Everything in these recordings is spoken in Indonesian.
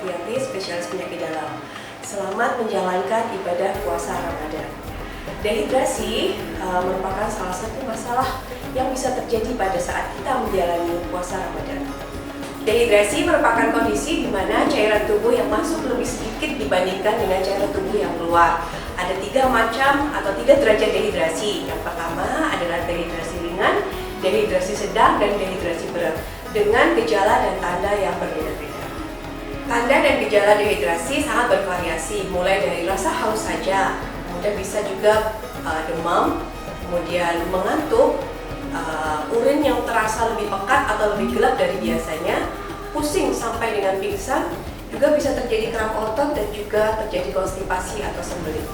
Martiati, spesialis penyakit dalam. Selamat menjalankan ibadah puasa Ramadan. Dehidrasi merupakan salah satu masalah yang bisa terjadi pada saat kita menjalani puasa Ramadan. Dehidrasi merupakan kondisi di mana cairan tubuh yang masuk lebih sedikit dibandingkan dengan cairan tubuh yang keluar. Ada 3 macam atau 3 derajat dehidrasi. Yang pertama adalah dehidrasi ringan, dehidrasi sedang, dan dehidrasi berat dengan gejala dan tanda yang berbeda-beda. Tanda dan gejala dehidrasi sangat bervariasi, mulai dari rasa haus saja, kemudian bisa juga demam, kemudian mengantuk, urin yang terasa lebih pekat atau lebih gelap dari biasanya, pusing sampai dengan pingsan, juga bisa terjadi kram otot dan juga terjadi konstipasi atau sembelit.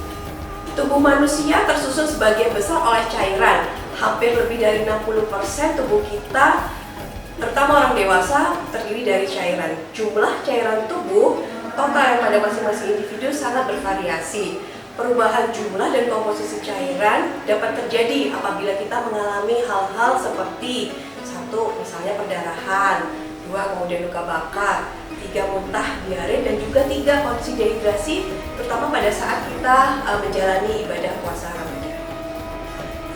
Tubuh manusia tersusun sebagian besar oleh cairan. Hampir lebih dari 60% tubuh kita, terutama orang dewasa, terdiri dari cairan. Jumlah cairan tubuh total yang pada masing-masing individu sangat bervariasi. Perubahan jumlah dan komposisi cairan dapat terjadi apabila kita mengalami hal-hal seperti 1. Misalnya perdarahan, 2. Kemudian luka bakar, 3. Muntah, diare, dan juga 3. Kondisi dehidrasi, terutama pada saat kita menjalani ibadah puasa Ramadan.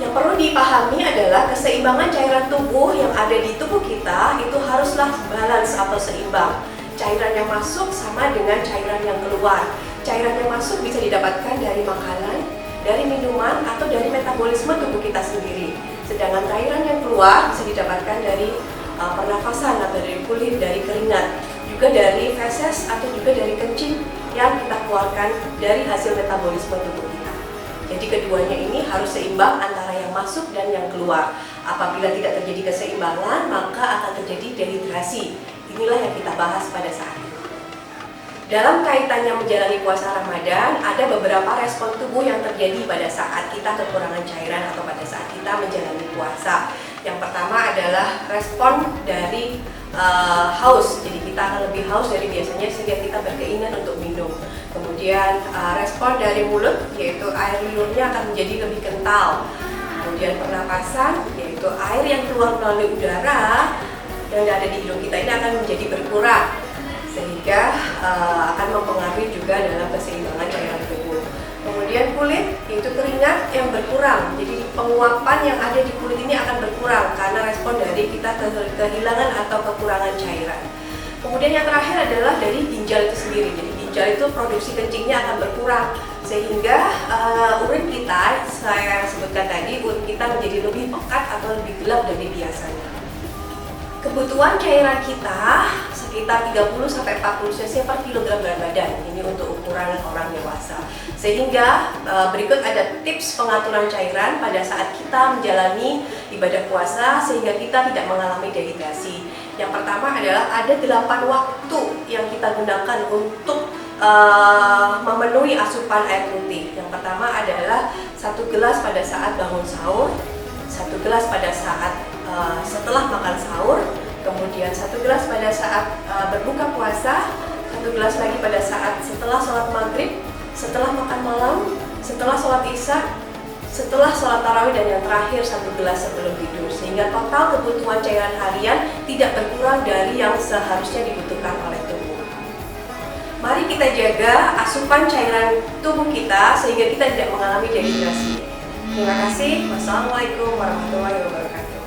Yang perlu dipahami adalah keseimbangan cairan tubuh yang ada di tubuh kita itu haruslah balance atau seimbang. Cairan yang masuk sama dengan cairan yang keluar. Cairan yang masuk bisa didapatkan dari makanan, dari minuman, atau dari metabolisme tubuh kita sendiri. Sedangkan cairan yang keluar bisa didapatkan dari pernafasan atau dari kulit, dari keringat, juga dari feses atau juga dari kencing yang kita keluarkan dari hasil metabolisme tubuh kita. Jadi keduanya ini harus seimbang antara yang masuk dan yang keluar. Apabila tidak terjadi keseimbangan, maka akan terjadi dehidrasi. Inilah yang kita bahas pada saat ini. Dalam kaitannya menjalani puasa Ramadan, ada beberapa respon tubuh yang terjadi pada saat kita kekurangan cairan atau pada saat kita menjalani puasa. Yang pertama adalah respon dari haus. Jadi kita akan lebih haus dari biasanya sehingga kita berkeinginan untuk minum. Kemudian respon dari mulut, yaitu air liurnya akan menjadi lebih kental. Kemudian pernapasan, yaitu air yang keluar melalui udara yang ada di hidung kita ini akan menjadi berkurang, sehingga akan mempengaruhi juga dalam keseimbangan cairan tubuh. Kemudian kulit, yaitu keringat yang berkurang. Jadi penguapan yang ada di kulit ini akan berkurang karena respon dari kita kehilangan atau kekurangan cairan. Kemudian yang terakhir adalah dari ginjal itu sendiri. Jadi ginjal itu produksi kencingnya akan berkurang, sehingga urin kita, saya sebutkan tadi, urin kita menjadi lebih pekat atau lebih gelap dari biasanya. Kebutuhan cairan kita sekitar 30-40 cc per kilogram berat badan. Ini untuk ukuran orang dewasa. Sehingga berikut ada tips pengaturan cairan pada saat kita menjalani ibadah puasa sehingga kita tidak mengalami dehidrasi. Yang pertama adalah ada 8 waktu yang kita gunakan untuk memenuhi asupan air putih. Yang pertama adalah 1 gelas pada saat bangun sahur, 1 gelas pada saat setelah makan sahur, kemudian 1 gelas pada saat berbuka puasa, 1 gelas lagi pada saat setelah sholat maghrib, setelah makan malam, setelah sholat isya, setelah sholat tarawih, dan yang terakhir 1 gelas sebelum tidur. Sehingga total kebutuhan cairan harian tidak berkurang dari yang seharusnya dibutuhkan oleh tubuh. Mari kita jaga asupan cairan tubuh kita sehingga kita tidak mengalami dehidrasi. Terima kasih. Wassalamualaikum warahmatullahi wabarakatuh.